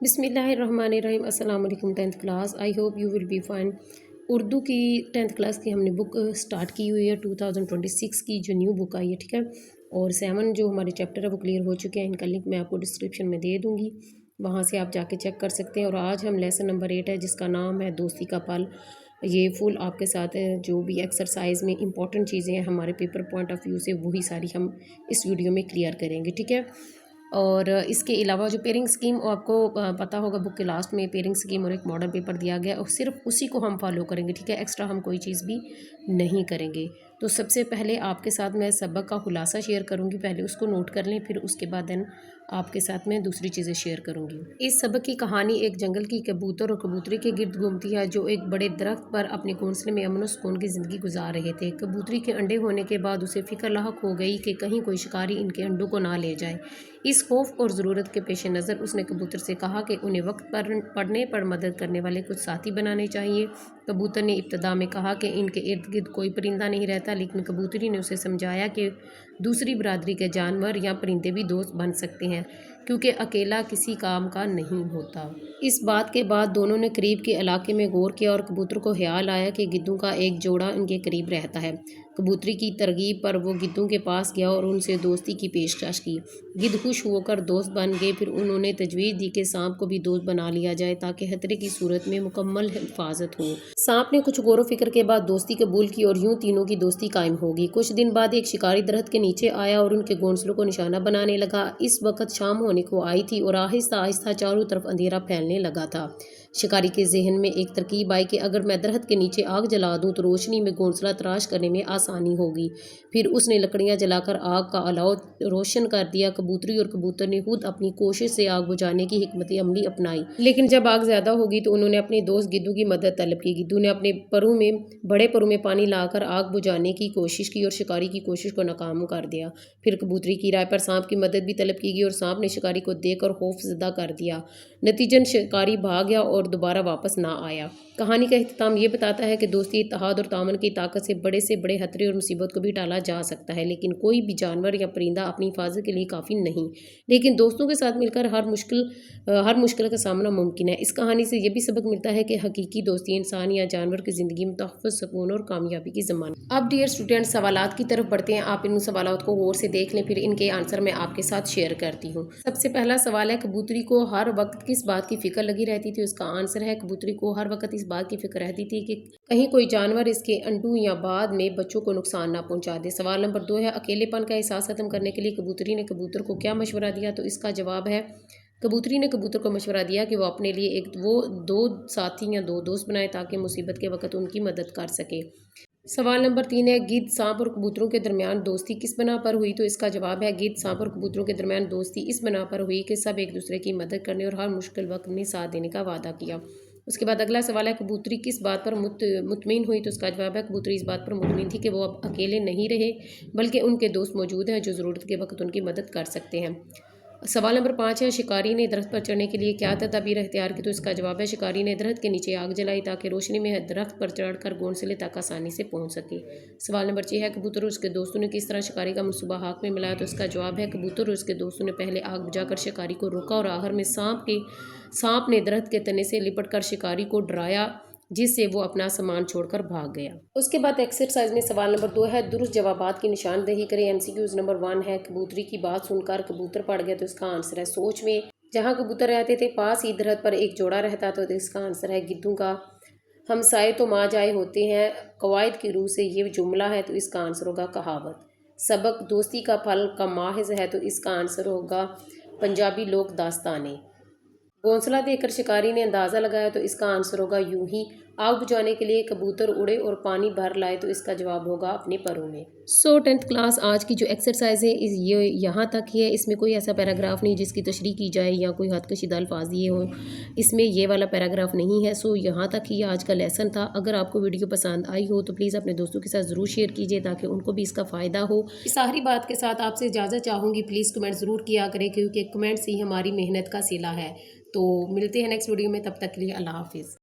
بسم اللہ الرحمن الرحیم۔ السلام علیکم 10th class, I hope you will be fine. Urdu کی 10th کلاس کی ہم نے بک سٹارٹ کی ہوئی ہے 2026 کی جو نیو بک آئی ہے، ٹھیک ہے، اور 7 جو ہمارے چیپٹر ہے وہ کلیئر ہو چکے ہیں۔ ان کا لنک میں آپ کو ڈسکرپشن میں دے دوں گی، وہاں سے آپ جا کے چیک کر سکتے ہیں۔ اور آج ہم لیسن نمبر 8 ہے جس کا نام ہے دوستی کا پل۔ یہ فل آپ کے ساتھ ہے، جو بھی ایکسرسائز میں امپورٹنٹ چیزیں ہیں ہمارے پیپر پوائنٹ آف ویو سے وہی ساری ہم اس ویڈیو میں کلیئر کریں گے، ٹھیک ہے۔ اور اس کے علاوہ جو پیئرنگ اسکیم آپ کو پتہ ہوگا، بک کے لاسٹ میں پیئرنگ اسکیم اور ایک ماڈل پیپر دیا گیا اور صرف اسی کو ہم فالو کریں گے، ٹھیک ہے، ایکسٹرا ہم کوئی چیز بھی نہیں کریں گے۔ تو سب سے پہلے آپ کے ساتھ میں سبق کا خلاصہ شیئر کروں گی، پہلے اس کو نوٹ کر لیں، پھر اس کے بعد آپ کے ساتھ میں دوسری چیزیں شیئر کروں گی۔ اس سبق کی کہانی ایک جنگل کی کبوتر اور کبوتری کے گرد گھومتی ہے، جو ایک بڑے درخت پر اپنے گھونسلے میں امن و سکون کی زندگی گزار رہے تھے۔ کبوتری کے انڈے ہونے کے بعد اسے فکر لاحق ہو گئی کہ کہیں کوئی شکاری ان کے انڈوں کو نہ لے جائے۔ اس خوف اور ضرورت کے پیش نظر اس نے کبوتر سے کہا کہ انہیں وقت پڑنے پر مدد کرنے والے کچھ ساتھی بنانے چاہیے۔ کبوتر نے ابتدا میں کہا کہ ان کے ارد گرد کوئی پرندہ نہیں رہتا، لیکن کبوتری نے اسے سمجھایا کہ دوسری برادری کے جانور یا پرندے بھی دوست بن سکتے ہیں، کیونکہ اکیلا کسی کام کا نہیں ہوتا۔ اس بات کے بعد دونوں نے قریب کے علاقے میں غور کیا اور کبوتر کو خیال آیا کہ گدوں کا ایک جوڑا ان کے قریب رہتا ہے۔ کبوتری کی ترغیب پر وہ گدوں کے پاس گیا اور ان سے دوستی کی پیشکش کی۔ گدھ خوش ہو کر دوست بن گئے۔ پھر انہوں نے تجویز دی کہ سانپ کو بھی دوست بنا لیا جائے تاکہ خطرے کی صورت میں مکمل حفاظت ہو۔ سانپ نے کچھ غور و فکر کے بعد دوستی قبول کی اور یوں تینوں کی دوستی قائم ہوگی۔ کچھ دن بعد ایک شکاری درخت کے نیچے آیا اور ان کے گھونسلوں کو نشانہ بنانے لگا۔ اس وقت شام ہونے کو آئی تھی اور آہستہ آہستہ چاروں طرف اندھیرا پھیلنے لگا تھا۔ شکاری کے ذہن میں ایک ترکیب آئی کہ اگر میں درخت کے نیچے آگ جلا دوں تو روشنی میں گھونسلہ تراش کرنے میں آسانی ہوگی۔ پھر اس نے لکڑیاں جلا کر آگ کا الاؤ روشن کر دیا۔ کبوتری اور کبوتر نے خود اپنی کوشش سے آگ بجھانے کی حکمت عملی اپنائی، لیکن جب آگ زیادہ ہوگی تو انہوں نے اپنے دوست گدو کی مدد طلب کی۔ گدو نے اپنے بڑے پروں میں پانی لا کر آگ بجھانے کی کوشش کی اور شکاری کی کوشش کو ناکام کر دیا۔ پھر کبوتری کی رائے پر سانپ کی مدد بھی طلب کی گئی اور سانپ نے شکاری کو دیکھ کر خوف زدہ کر دیا۔ نتیجن شکاری بھاگ گیا اور دوبارہ واپس نہ آیا۔ کہانی کا اختتام یہ بتاتا ہے کہ دوستی، اتحاد اور تعاون کی طاقت سے بڑے خطرے اور مصیبت کو بھی ٹالا جا سکتا ہے، لیکن کوئی بھی جانور یا پرندہ اپنی حفاظت کے لیے کافی نہیں، لیکن دوستوں کے ساتھ مل کر ہر مشکل کا سامنا ممکن ہے۔ اس کہانی سے یہ بھی سبق ملتا ہے کہ حقیقی دوستی انسان یا جانور کی زندگی میں تحفظ، سکون اور کامیابی کی ضمانت۔ اب ڈیئر اسٹوڈنٹ، سوالات کی طرف بڑھتے ہیں۔ آپ ان سوالات کو غور سے دیکھ لیں، پھر ان کے آنسر میں آپ کے ساتھ شیئر کرتی ہوں۔ سب سے پہلا سوال ہے، کبوتری کو ہر وقت کس بات کی فکر لگی رہتی تھی؟ اس کا آنسر ہے، کبوتری کو ہر وقت اس بات کی فکر رہتی تھی کہ کہیں کوئی جانور اس کے انڈوں یا بعد میں بچوں کو نقصان نہ پہنچا دے۔ سوال نمبر 2 ہے، اکیلے پن کا احساس ختم کرنے کے لیے کبوتری نے کبوتر کو کیا مشورہ دیا؟ تو اس کا جواب ہے، کبوتری نے کبوتر کو مشورہ دیا کہ وہ اپنے لیے دو ساتھی یا دو دوست بنائے تاکہ مصیبت کے وقت ان کی مدد کر سکے۔ سوال نمبر 3 ہے، گدھ، سانپ اور کبوتروں کے درمیان دوستی کس بنا پر ہوئی؟ تو اس کا جواب ہے، گدھ، سانپ اور کبوتروں کے درمیان دوستی اس بنا پر ہوئی کہ سب ایک دوسرے کی مدد کرنے اور ہر مشکل وقت میں ساتھ دینے کا وعدہ کیا۔ اس کے بعد اگلا سوال ہے، کبوتری کس بات پر مطمئن ہوئی؟ تو اس کا جواب ہے، کبوتری اس بات پر مطمئن تھی کہ وہ اب اکیلے نہیں رہے، بلکہ ان کے دوست موجود ہیں جو ضرورت کے وقت ان کی مدد کر سکتے ہیں۔ سوال نمبر 5 ہے، شکاری نے درخت پر چڑھنے کے لیے کیا تدابیر اختیار کی؟ تو اس کا جواب ہے، شکاری نے درخت کے نیچے آگ جلائی تاکہ روشنی میں درخت پر چڑھ کر گھونسلے تک آسانی سے پہنچ سکے۔ سوال نمبر 6 ہے، کبوتر اور اس کے دوستوں نے کس طرح شکاری کا منصوبہ ہاک میں ملایا؟ تو اس کا جواب ہے، کبوتر اور اس کے دوستوں نے پہلے آگ بجھا کر شکاری کو روکا اور آخر میں سانپ نے درخت کے تنے سے لپٹ کر شکاری کو ڈرایا، جس سے وہ اپنا سامان چھوڑ کر بھاگ گیا۔ اس کے بعد ایکسرسائز میں سوال نمبر 2 ہے، درست جوابات کی نشاندہی کریں۔ MCQs نمبر 1 ہے، کبوتری کی بات سن کر کبوتر پڑ گیا، تو اس کا آنسر ہے سوچ میں۔ جہاں کبوتر رہتے تھے پاس ہی درخت پر ایک جوڑا رہتا تو اس کا آنسر ہے گدوں کا۔ ہمسائے تو ماں جائے ہوتے ہیں، قواعد کی روح سے یہ جملہ ہے، تو اس کا آنسر ہوگا کہاوت۔ سبق، دوستی کا پھل کا ماحظ ہے، تو اس کا آنسر ہوگا پنجابی لوک داستانیں۔ گھونسلہ دے کر شکاری نے اندازہ لگایا، تو اس کا آنسر ہوگا یوں ہی۔ آگ بجھانے کے لیے کبوتر اڑے اور پانی بھر لائے، تو اس کا جواب ہوگا اپنے پروں میں۔ 10th کلاس آج کی جو ایکسرسائز ہے یہ یہاں تک ہی ہے۔ اس میں کوئی ایسا پیراگراف نہیں جس کی تشریح کی جائے یا کوئی حد کشیدہ الفاظ دیے ہوں، اس میں یہ والا پیراگراف نہیں ہے۔ یہاں تک ہی آج کا لیسن تھا۔ اگر آپ کو ویڈیو پسند آئی ہو تو پلیز اپنے دوستوں کے ساتھ ضرور شیئر کیجیے تاکہ ان کو بھی اس کا فائدہ ہو۔ اس آخری بات کے ساتھ آپ سے اجازت چاہوں گی، پلیز کمنٹ ضرور کیا کریں، کیونکہ کمنٹس ہی ہماری محنت کا صلہ ہے۔ تو ملتے ہیں نیکسٹ ویڈیو میں، تب تک کے لیے اللہ حافظ۔